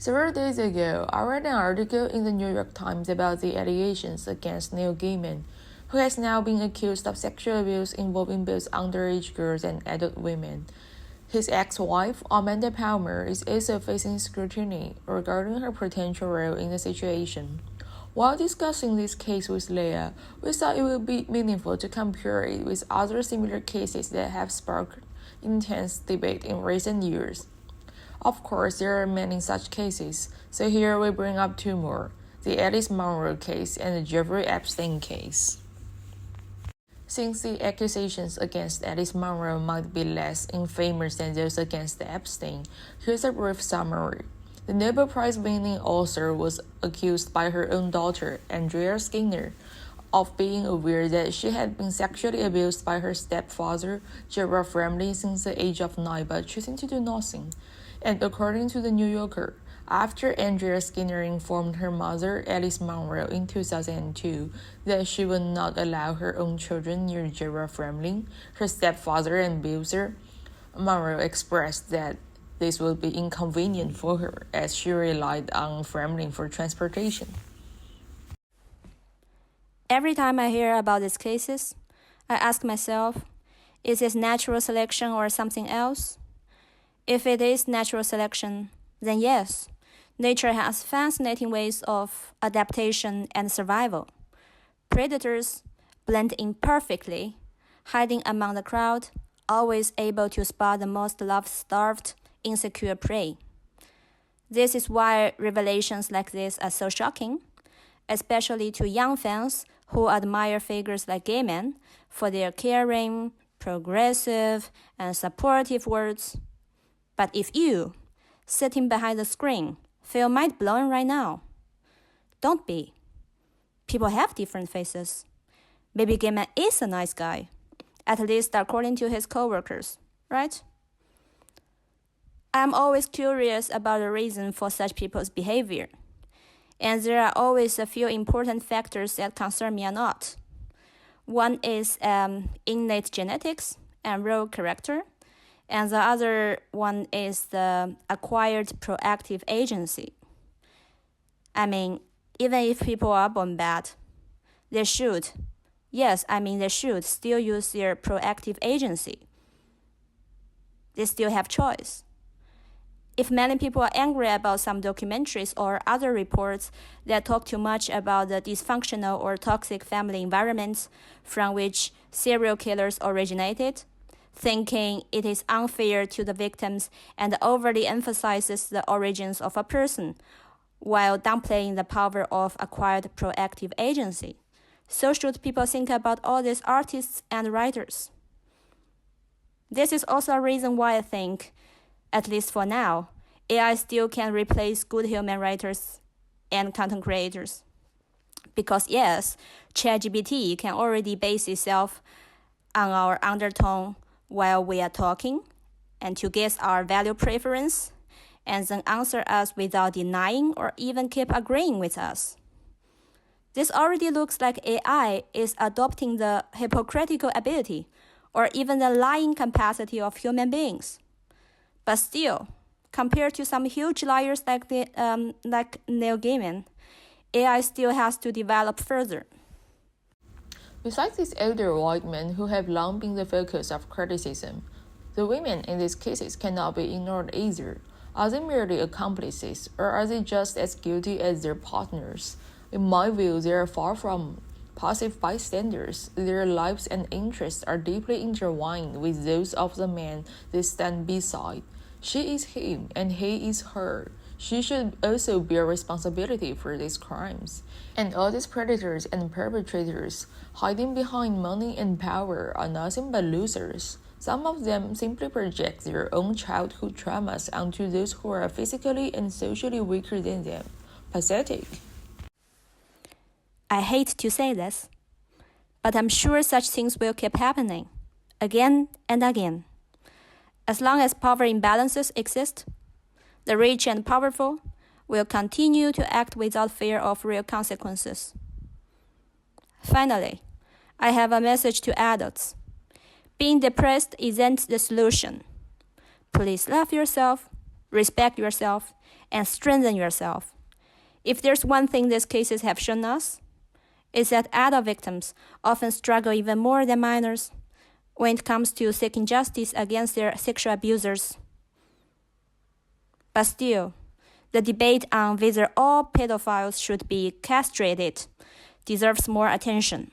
Several days ago, I read an article in the New York Times about the allegations against Neil Gaiman, who has now been accused of sexual abuse involving both underage girls and adult women. His ex-wife, Amanda Palmer, is also facing scrutiny regarding her potential role in the situation. While discussing this case with Leah, we thought it would be meaningful to compare it with other similar cases that have sparked intense debate in recent years. Of course, there are many such cases, so here we bring up two more, the Alice Munro case and the Jeffrey Epstein case. Since the accusations against Alice Munro might be less infamous than those against Epstein, here's a brief summary. The Nobel Prize-winning author was accused by her own daughter, Andrea Skinner, of being aware that she had been sexually abused by her stepfather, Gerard Framley, since the age of 9 but choosing to do nothing. And according to the New Yorker, after Andrea Skinner informed her mother, Alice Munro, in 2002, that she would not allow her own children near Gerard Framley, her stepfather and abuser, Munro expressed that this would be inconvenient for her as she relied on Framley for transportation. Every time I hear about these cases, I ask myself, is this natural selection or something else? If it is natural selection, then yes, nature has fascinating ways of adaptation and survival. Predators blend in perfectly, hiding among the crowd, always able to spot the most love-starved, insecure prey. This is why revelations like this are so shocking, especially to young fans who admire figures like Gaiman for their caring, progressive, and supportive words. But if you, sitting behind the screen, feel mind-blown right now, don't be. People have different faces. Maybe Gaiman is a nice guy, at least according to his coworkers, right? I'm always curious about the reason for such people's behavior. And there are always a few important factors that concern me or not. One is innate genetics and raw character, and the other one is the acquired proactive agency. I mean, even if people are born bad, they should still use their proactive agency. They still have choice. If many people are angry about some documentaries or other reports that talk too much about the dysfunctional or toxic family environments from which serial killers originated, thinking it is unfair to the victims and overly emphasizes the origins of a person, while downplaying the power of acquired proactive agency, so should people think about all these artists and writers. This is also a reason why I think, at least for now, AI still can replace good human writers and content creators. Because yes, ChatGPT can already base itself on our undertone while we are talking and to guess our value preference and then answer us without denying or even keep agreeing with us. This already looks like AI is adopting the hypocritical ability or even the lying capacity of human beings. But still, compared to some huge liars like Neil Gaiman, AI still has to develop further. Besides these elder white men who have long been the focus of criticism, the women in these cases cannot be ignored either. Are they merely accomplices, or are they just as guilty as their partners? In my view, they are far from passive bystanders. Their lives and interests are deeply intertwined with those of the man they stand beside. She is him, and he is her. She should also bear responsibility for these crimes. And all these predators and perpetrators hiding behind money and power are nothing but losers. Some of them simply project their own childhood traumas onto those who are physically and socially weaker than them. Pathetic. I hate to say this, but I'm sure such things will keep happening, again and again. As long as power imbalances exist, the rich and powerful will continue to act without fear of real consequences. Finally, I have a message to adults. Being depressed isn't the solution. Please love yourself, respect yourself, and strengthen yourself. If there's one thing these cases have shown us, it's that adult victims often struggle even more than minors when it comes to seeking justice against their sexual abusers. But still, the debate on whether all pedophiles should be castrated deserves more attention.